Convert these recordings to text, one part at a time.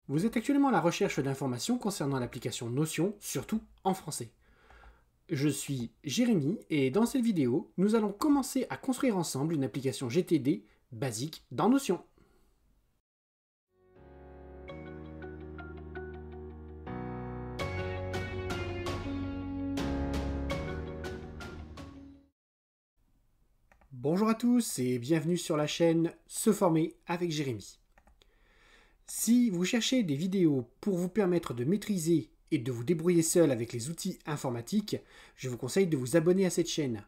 Vous êtes actuellement à la recherche d'informations concernant l'application Notion, surtout en français. Je suis Jérémy et dans cette vidéo, nous allons commencer à construire ensemble une application GTD basique dans Notion. Bonjour à tous et bienvenue sur la chaîne Se former avec Jérémy. Si vous cherchez des vidéos pour vous permettre de maîtriser et de vous débrouiller seul avec les outils informatiques, je vous conseille de vous abonner à cette chaîne.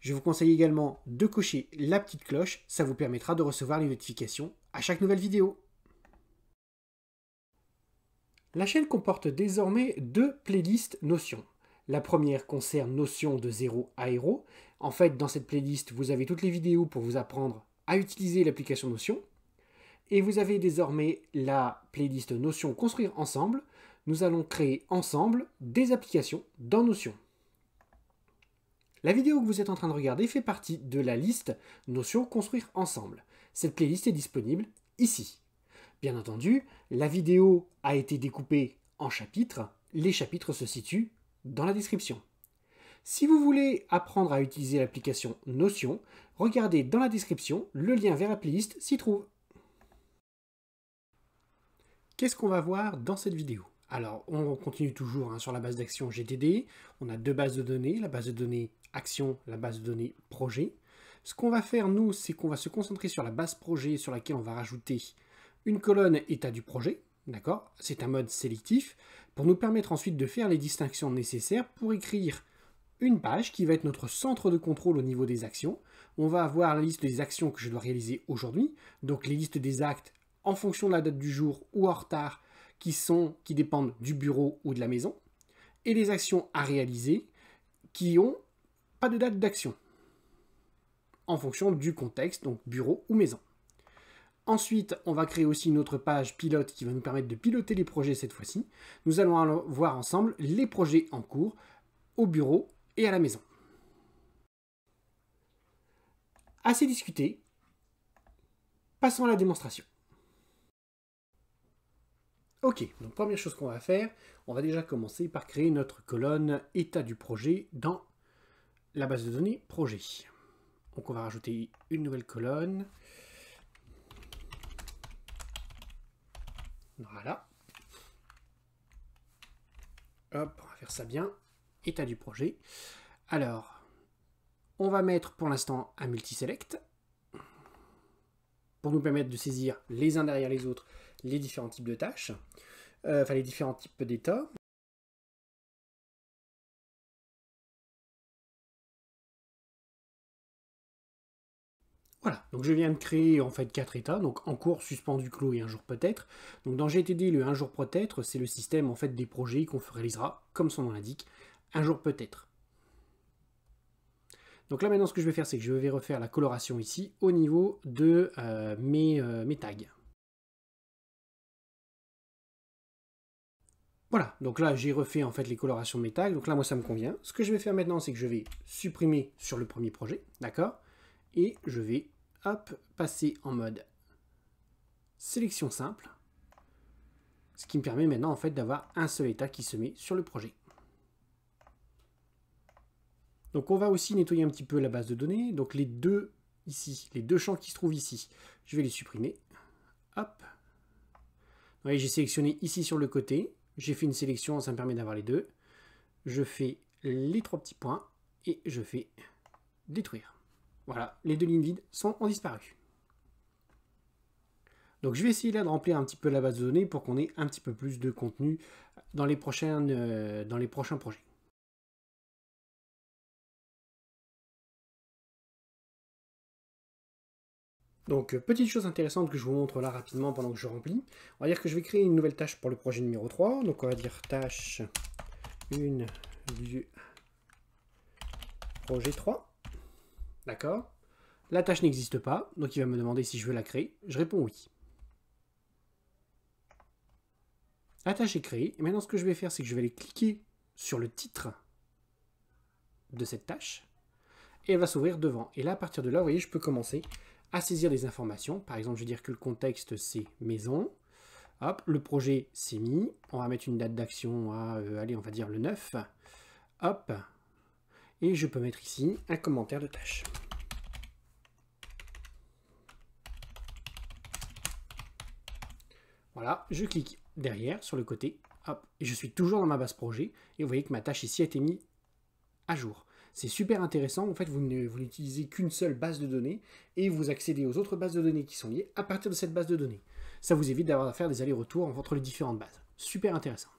Je vous conseille également de cocher la petite cloche, ça vous permettra de recevoir les notifications à chaque nouvelle vidéo. La chaîne comporte désormais deux playlists Notion. La première concerne Notion de 0 à Hero. En fait, dans cette playlist, vous avez toutes les vidéos pour vous apprendre à utiliser l'application Notion. Et vous avez désormais la playlist Notion Construire ensemble. Nous allons créer ensemble des applications dans Notion. La vidéo que vous êtes en train de regarder fait partie de la liste Notion Construire ensemble. Cette playlist est disponible ici. Bien entendu, la vidéo a été découpée en chapitres. Les chapitres se situent dans la description. Si vous voulez apprendre à utiliser l'application Notion, regardez dans la description, le lien vers la playlist s'y trouve. Qu'est-ce qu'on va voir dans cette vidéo? Alors, on continue toujours sur la base d'action GTD. On a deux bases de données, la base de données action, la base de données projet. Ce qu'on va faire, nous, c'est qu'on va se concentrer sur la base projet sur laquelle on va rajouter une colonne état du projet. D'accord? C'est un mode sélectif pour nous permettre ensuite de faire les distinctions nécessaires pour écrire une page qui va être notre centre de contrôle au niveau des actions. On va avoir la liste des actions que je dois réaliser aujourd'hui, donc les listes des actes en fonction de la date du jour ou en retard qui dépendent du bureau ou de la maison, et les actions à réaliser qui n'ont pas de date d'action en fonction du contexte, donc bureau ou maison. Ensuite, on va créer aussi une autre page pilote qui va nous permettre de piloter les projets cette fois-ci. Nous allons voir ensemble les projets en cours au bureau et à la maison. Assez discuté, passons à la démonstration. Ok, donc première chose qu'on va faire, on va déjà commencer par créer notre colonne état du projet dans la base de données projet. Donc on va rajouter une nouvelle colonne. Voilà. Hop, on va faire ça bien. État du projet. Alors, on va mettre pour l'instant un multiselect pour nous permettre de saisir les uns derrière les autres les différents types de tâches, les différents types d'états. Voilà, donc je viens de créer en fait 4 états, donc en cours, suspendu, clos et un jour peut-être. Donc dans GTD, le un jour peut-être, c'est le système en fait des projets qu'on réalisera, comme son nom l'indique, un jour peut-être. Donc là maintenant ce que je vais faire, c'est que je vais refaire la coloration ici au niveau de mes tags. Voilà, donc là j'ai refait en fait les colorations de mes tags, donc là moi ça me convient. Ce que je vais faire maintenant, c'est que je vais supprimer sur le premier projet, d'accord? Et je vais passer en mode sélection simple, ce qui me permet maintenant en fait d'avoir un seul état qui se met sur le projet. Donc on va aussi nettoyer un petit peu la base de données, donc les deux ici, les deux champs qui se trouvent ici, je vais les supprimer. Hop. Vous voyez, j'ai sélectionné ici sur le côté, j'ai fait une sélection, ça me permet d'avoir les deux. Je fais les trois petits points et je fais détruire. Voilà, les deux lignes vides ont disparu. Donc je vais essayer là de remplir un petit peu la base de données pour qu'on ait un petit peu plus de contenu dans les prochains projets. Donc petite chose intéressante que je vous montre là rapidement pendant que je remplis. On va dire que je vais créer une nouvelle tâche pour le projet numéro 3. Donc on va dire tâche 1 du projet 3. D'accord? La tâche n'existe pas, donc il va me demander si je veux la créer. Je réponds oui. La tâche est créée. Et maintenant, ce que je vais faire, c'est que je vais aller cliquer sur le titre de cette tâche. Et elle va s'ouvrir devant. Et là, à partir de là, vous voyez, je peux commencer à saisir des informations. Par exemple, je vais dire que le contexte, c'est maison. Hop, le projet s'est mis. On va mettre une date d'action à, allez, on va dire le 9. Hop. Et je peux mettre ici un commentaire de tâche. Voilà, je clique derrière, sur le côté. Hop, et je suis toujours dans ma base projet. Et vous voyez que ma tâche ici a été mise à jour. C'est super intéressant. En fait, vous n'utilisez qu'une seule base de données et vous accédez aux autres bases de données qui sont liées à partir de cette base de données. Ça vous évite d'avoir à faire des allers-retours entre les différentes bases. Super intéressant.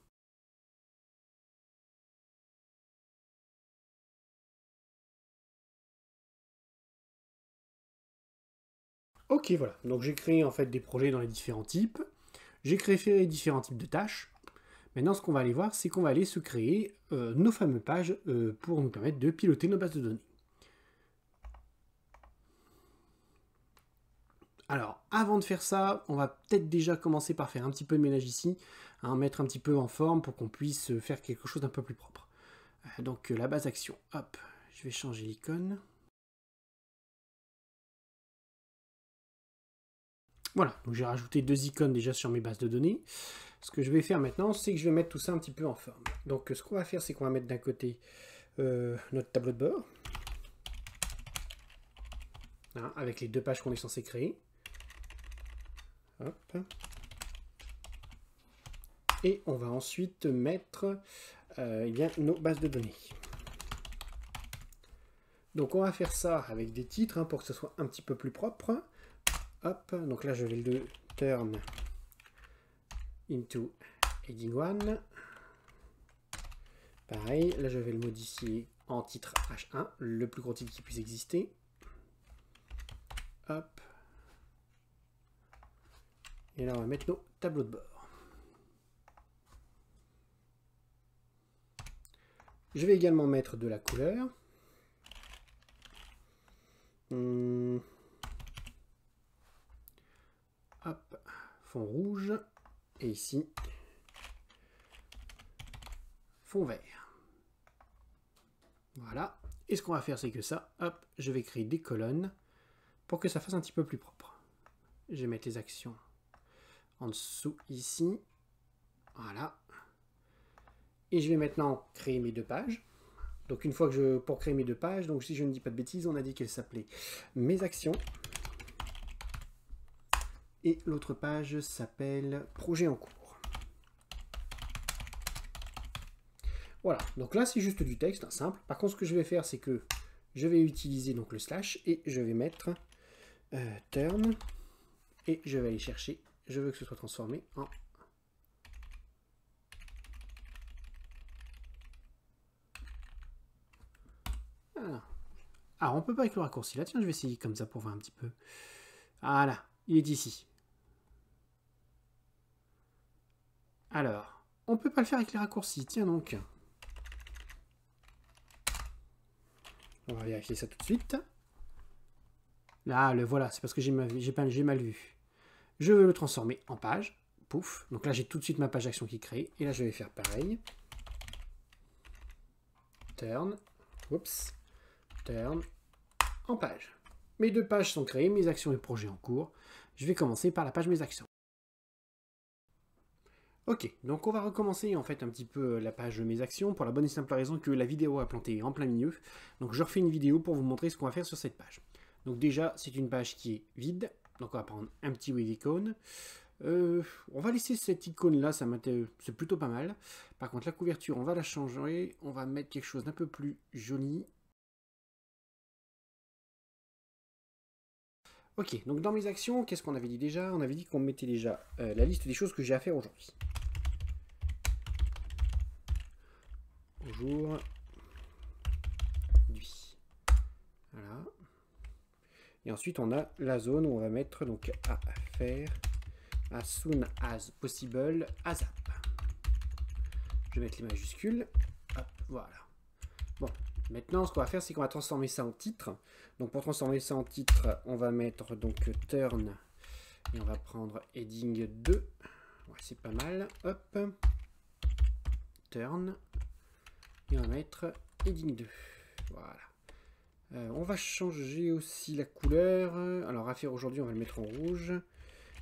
Ok, voilà. Donc j'ai créé en fait des projets dans les différents types. J'ai créé les différents types de tâches. Maintenant, ce qu'on va aller voir, c'est qu'on va aller se créer nos fameuses pages pour nous permettre de piloter nos bases de données. Alors, avant de faire ça, on va peut-être déjà commencer par faire un petit peu de ménage ici, hein, mettre un petit peu en forme pour qu'on puisse faire quelque chose d'un peu plus propre. Donc la base action, hop, je vais changer l'icône. Voilà, donc j'ai rajouté 2 icônes déjà sur mes bases de données. Ce que je vais faire maintenant, c'est que je vais mettre tout ça un petit peu en forme. Donc ce qu'on va faire, c'est qu'on va mettre d'un côté notre tableau de bord, hein, avec les 2 pages qu'on est censé créer. Hop. Et on va ensuite mettre eh bien, nos bases de données. Donc on va faire ça avec des titres hein, pour que ce soit un petit peu plus propre. Hop, donc là je vais le turn into heading 1. Pareil, là je vais le modifier en titre H1, le plus gros titre qui puisse exister. Hop. Et là on va mettre nos tableaux de bord. Je vais également mettre de la couleur. Hop, fond rouge. Et ici, fond vert. Voilà. Et ce qu'on va faire, c'est que ça, hop, je vais créer des colonnes pour que ça fasse un petit peu plus propre. Je vais mettre les actions en dessous ici. Voilà. Et je vais maintenant créer mes 2 pages. Donc une fois que pour créer mes 2 pages, donc si je ne dis pas de bêtises, on a dit qu'elle s'appelait mes actions. Et l'autre page s'appelle projet en cours. Voilà, donc là c'est juste du texte, hein, simple. Par contre ce que je vais faire, c'est que je vais utiliser donc le slash et je vais mettre turn et je vais aller chercher, je veux que ce soit transformé en alors, on peut pas avec le raccourci là, tiens, je vais essayer comme ça pour voir un petit peu. Voilà, il est ici. Alors, on peut pas le faire avec les raccourcis, tiens donc. On va vérifier ça tout de suite. Là, le voilà, c'est parce que j'ai mal vu. Je veux le transformer en page. Pouf. Donc là, j'ai tout de suite ma page d'action qui est créée. Et là, je vais faire pareil. Turn. Oups. Turn. En page. Mes 2 pages sont créées, mes actions et projets en cours. Je vais commencer par la page mes actions. Ok, donc on va recommencer en fait un petit peu la page mes actions pour la bonne et simple raison que la vidéo a planté en plein milieu. Donc je refais une vidéo pour vous montrer ce qu'on va faire sur cette page. Donc déjà, c'est une page qui est vide. Donc on va prendre un petit wave icône. On va laisser cette icône là, c'est plutôt pas mal. Par contre la couverture, on va la changer. On va mettre quelque chose d'un peu plus joli. Ok, donc dans mes actions, qu'est-ce qu'on avait dit déjà? On avait dit qu'on mettait déjà la liste des choses que j'ai à faire aujourd'hui. Aujourd'hui. Voilà. Et ensuite, on a la zone où on va mettre donc à faire as soon as possible ASAP. Je vais mettre les majuscules. Hop, voilà. Bon, maintenant, ce qu'on va faire, c'est qu'on va transformer ça en titre. Donc, pour transformer ça en titre, on va mettre donc turn et on va prendre heading 2. Ouais, c'est pas mal. Hop. Turn. Et on va mettre heading 2. Voilà. On va changer aussi la couleur. Alors à faire aujourd'hui, on va le mettre en rouge.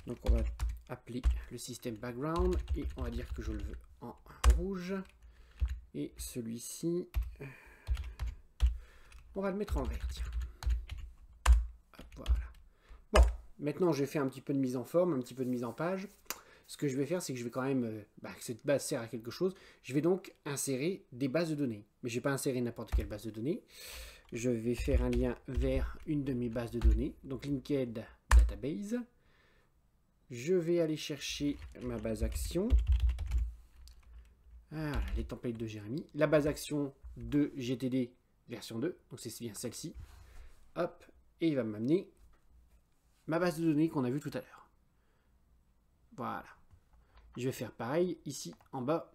Donc on va appeler le système background et on va dire que je le veux en rouge. Et celui-ci, on va le mettre en vert. Tiens. Hop, voilà. Bon, maintenant je vais faire un petit peu de mise en forme, un petit peu de mise en page. Ce que je vais faire, c'est que je vais quand même, que cette base sert à quelque chose. Je vais donc insérer des bases de données. Mais je ne vais pas insérer n'importe quelle base de données. Je vais faire un lien vers une de mes bases de données. Donc Linked Database. Je vais aller chercher ma base action. Voilà, les templates de Jérémy. La base action de GTD version 2. Donc c'est bien celle-ci. Hop. Et il va m'amener ma base de données qu'on a vue tout à l'heure. Voilà. Je vais faire pareil ici en bas.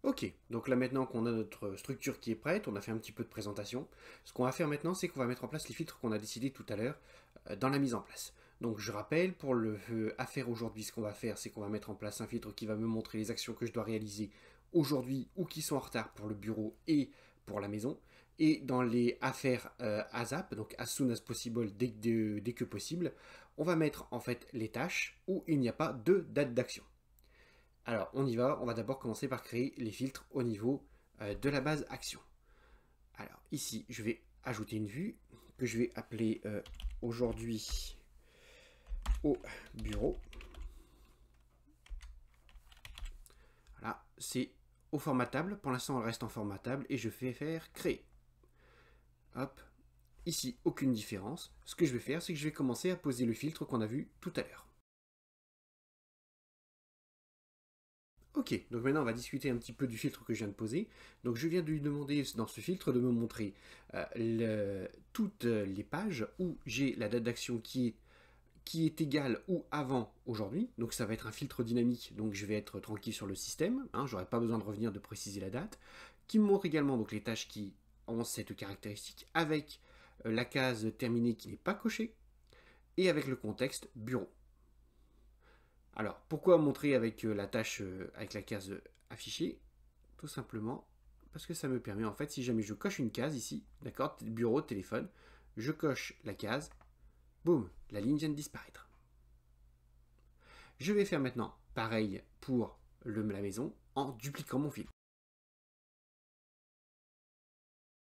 Ok, donc là maintenant qu'on a notre structure qui est prête, on a fait un petit peu de présentation. Ce qu'on va faire maintenant, c'est qu'on va mettre en place les filtres qu'on a décidé tout à l'heure dans la mise en place. Donc je rappelle, pour le à faire aujourd'hui, ce qu'on va faire, c'est qu'on va mettre en place un filtre qui va me montrer les actions que je dois réaliser aujourd'hui ou qui sont en retard pour le bureau et pour la maison. Et dans les affaires ASAP, donc as soon as possible, dès que possible, on va mettre en fait les tâches où il n'y a pas de date d'action. Alors, on y va. On va d'abord commencer par créer les filtres au niveau de la base action. Alors, ici, je vais ajouter une vue que je vais appeler aujourd'hui au bureau. Voilà, c'est au format table. Pour l'instant, elle reste en format table et je vais faire créer. Hop. Ici, aucune différence. Ce que je vais faire, c'est que je vais commencer à poser le filtre qu'on a vu tout à l'heure. Ok, donc maintenant on va discuter un petit peu du filtre que je viens de poser. Donc je viens de lui demander dans ce filtre de me montrer toutes les pages où j'ai la date d'action qui est égale ou avant aujourd'hui. Donc ça va être un filtre dynamique, donc je vais être tranquille sur le système. J'aurai pas besoin de revenir de préciser la date. Qui me montre également donc les tâches qui ont cette caractéristique avec la case terminée qui n'est pas cochée et avec le contexte bureau. Alors, pourquoi montrer avec la tâche, avec la case affichée? Tout simplement parce que ça me permet, en fait, si jamais je coche une case ici, d'accord, bureau, téléphone, je coche la case, boum, la ligne vient de disparaître. Je vais faire maintenant pareil pour la maison en dupliquant mon filtre.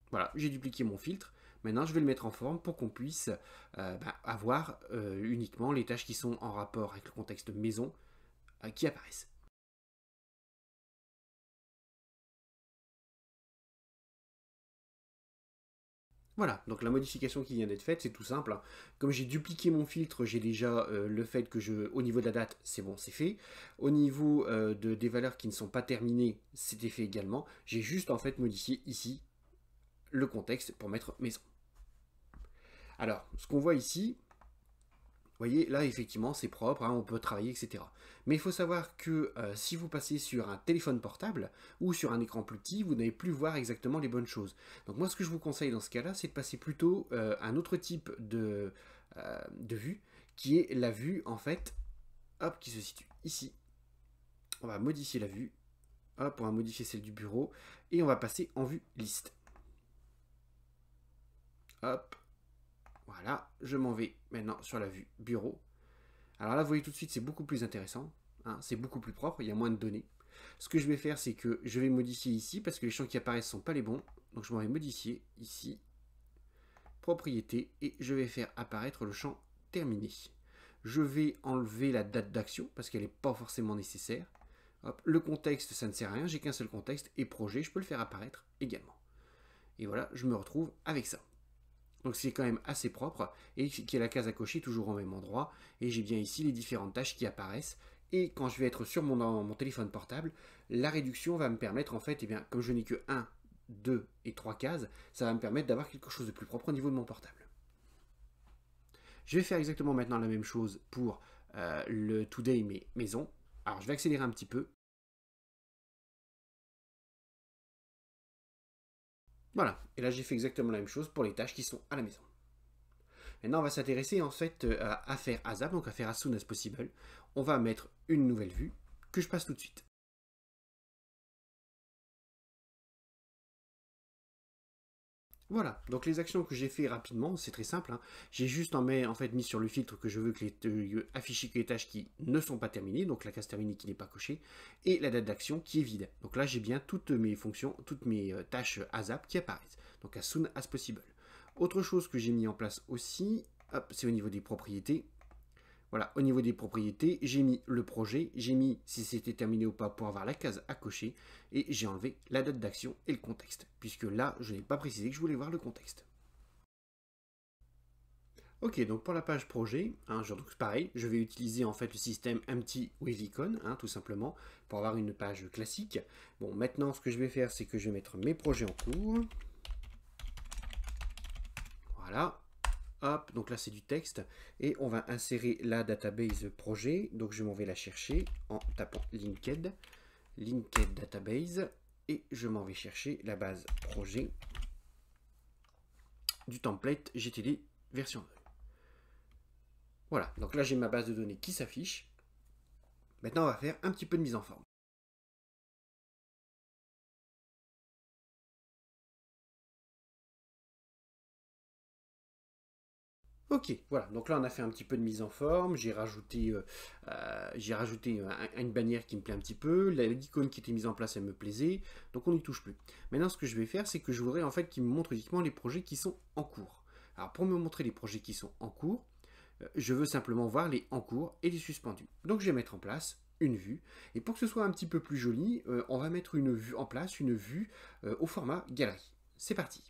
Voilà, j'ai dupliqué mon filtre. Maintenant, je vais le mettre en forme pour qu'on puisse avoir uniquement les tâches qui sont en rapport avec le contexte maison qui apparaissent. Voilà, donc la modification qui vient d'être faite, c'est tout simple. Comme j'ai dupliqué mon filtre, j'ai déjà le fait que au niveau de la date, c'est bon, c'est fait. Au niveau des valeurs qui ne sont pas terminées, c'était fait également. J'ai juste en fait modifié ici le contexte pour mettre maison. Alors, ce qu'on voit ici, vous voyez, là, effectivement, c'est propre, on peut travailler, etc. Mais il faut savoir que si vous passez sur un téléphone portable ou sur un écran plus petit, vous n'allez plus voir exactement les bonnes choses. Donc moi, ce que je vous conseille dans ce cas-là, c'est de passer plutôt à un autre type de vue, qui est la vue, en fait, hop, qui se situe ici. On va modifier la vue. Hop, on va modifier celle du bureau. Et on va passer en vue liste. Hop. Voilà, je m'en vais maintenant sur la vue bureau. Alors là, vous voyez tout de suite, c'est beaucoup plus intéressant. C'est beaucoup plus propre, il y a moins de données. Ce que je vais faire, c'est que je vais modifier ici, parce que les champs qui apparaissent ne sont pas les bons. Donc je m'en vais modifier ici, propriété, et je vais faire apparaître le champ terminé. Je vais enlever la date d'action, parce qu'elle n'est pas forcément nécessaire. Hop, le contexte, ça ne sert à rien, j'ai qu'un seul contexte, et projet, je peux le faire apparaître également. Et voilà, je me retrouve avec ça. Donc c'est quand même assez propre, et qui est la case à cocher toujours au même endroit, et j'ai bien ici les différentes tâches qui apparaissent, et quand je vais être sur mon téléphone portable, la réduction va me permettre en fait, comme je n'ai que 1, 2 et 3 cases, ça va me permettre d'avoir quelque chose de plus propre au niveau de mon portable. Je vais faire exactement maintenant la même chose pour le Today mais maison. Alors je vais accélérer un petit peu. Voilà, et là j'ai fait exactement la même chose pour les tâches qui sont à la maison. Maintenant, on va s'intéresser en fait à faire ASAP, donc à faire as soon as possible. On va mettre une nouvelle vue que je passe tout de suite. Voilà, donc les actions que j'ai fait rapidement, c'est très simple, hein. J'ai juste en fait mis sur le filtre que je veux que afficher que les tâches qui ne sont pas terminées, donc la case terminée qui n'est pas cochée, et la date d'action qui est vide. Donc là, j'ai bien toutes mes fonctions, toutes mes tâches ASAP qui apparaissent, donc as soon as possible. Autre chose que j'ai mis en place aussi, c'est au niveau des propriétés. Voilà, au niveau des propriétés, j'ai mis le projet, j'ai mis si c'était terminé ou pas pour avoir la case à cocher, et j'ai enlevé la date d'action et le contexte, puisque là, je n'ai pas précisé que je voulais voir le contexte. Ok, donc pour la page projet, hein, donc pareil, je vais utiliser en fait le système empty with icon, hein, tout simplement, pour avoir une page classique. Bon, maintenant, ce que je vais faire, c'est que je vais mettre mes projets en cours. Voilà. Hop, donc là c'est du texte et on va insérer la database projet. Donc je m'en vais la chercher en tapant linked database et je m'en vais chercher la base projet du template GTD version 2. Voilà, donc là j'ai ma base de données qui s'affiche. Maintenant on va faire un petit peu de mise en forme. Ok, voilà, donc là on a fait un petit peu de mise en forme, j'ai rajouté une bannière qui me plaît un petit peu, l'icône qui était mise en place elle me plaisait, donc on n'y touche plus. Maintenant ce que je vais faire, c'est que je voudrais en fait qu'il me montre uniquement les projets qui sont en cours. Alors pour me montrer les projets qui sont en cours, je veux simplement voir les en cours et les suspendus. Donc je vais mettre en place une vue, et pour que ce soit un petit peu plus joli, on va mettre une vue en place, une vue au format galerie. C'est parti.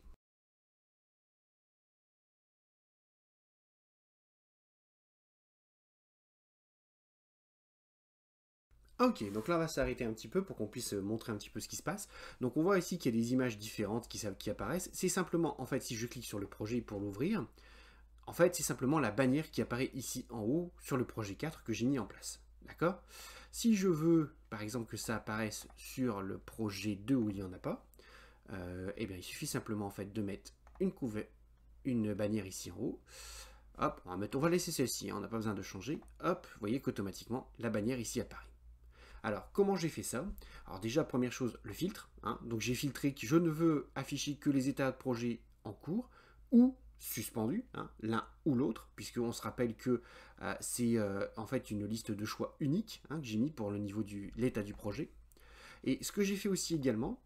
Ok, donc là on va s'arrêter un petit peu pour qu'on puisse montrer un petit peu ce qui se passe. Donc on voit ici qu'il y a des images différentes qui apparaissent. C'est simplement, en fait, si je clique sur le projet pour l'ouvrir, en fait c'est simplement la bannière qui apparaît ici en haut sur le projet 4 que j'ai mis en place. D'accord? Si je veux, par exemple, que ça apparaisse sur le projet 2 où il n'y en a pas, eh bien il suffit simplement en fait de mettre une bannière ici en haut. Hop, on va laisser celle-ci, hein, on n'a pas besoin de changer. Hop, vous voyez qu'automatiquement la bannière ici apparaît. Alors, comment j'ai fait ça? Alors déjà, première chose, le filtre, hein. Donc j'ai filtré que je ne veux afficher que les états de projet en cours ou suspendus, hein, l'un ou l'autre, puisqu'on se rappelle que c'est en fait une liste de choix unique, hein, que j'ai mis pour le niveau de l'état du projet. Et ce que j'ai fait aussi également,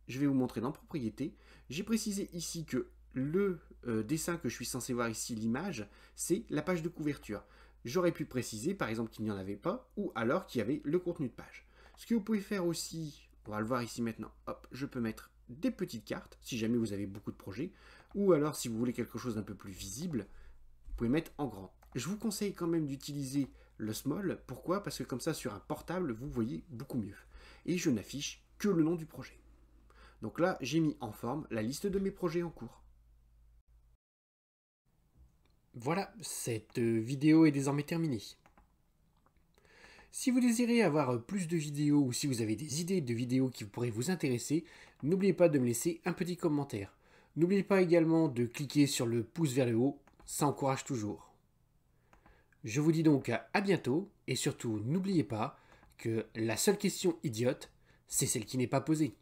je vais vous montrer dans Propriétés, j'ai précisé ici que le dessin que je suis censé voir ici, l'image, c'est la page de couverture. J'aurais pu préciser par exemple qu'il n'y en avait pas, ou alors qu'il y avait le contenu de page. Ce que vous pouvez faire aussi, on va le voir ici maintenant, hop, je peux mettre des petites cartes, si jamais vous avez beaucoup de projets, ou alors si vous voulez quelque chose d'un peu plus visible, vous pouvez mettre en grand. Je vous conseille quand même d'utiliser le small, pourquoi? Parce que comme ça sur un portable, vous voyez beaucoup mieux. Et je n'affiche que le nom du projet. Donc là, j'ai mis en forme la liste de mes projets en cours. Voilà, cette vidéo est désormais terminée. Si vous désirez avoir plus de vidéos ou si vous avez des idées de vidéos qui pourraient vous intéresser, n'oubliez pas de me laisser un petit commentaire. N'oubliez pas également de cliquer sur le pouce vers le haut, ça encourage toujours. Je vous dis donc à bientôt et surtout n'oubliez pas que la seule question idiote, c'est celle qui n'est pas posée.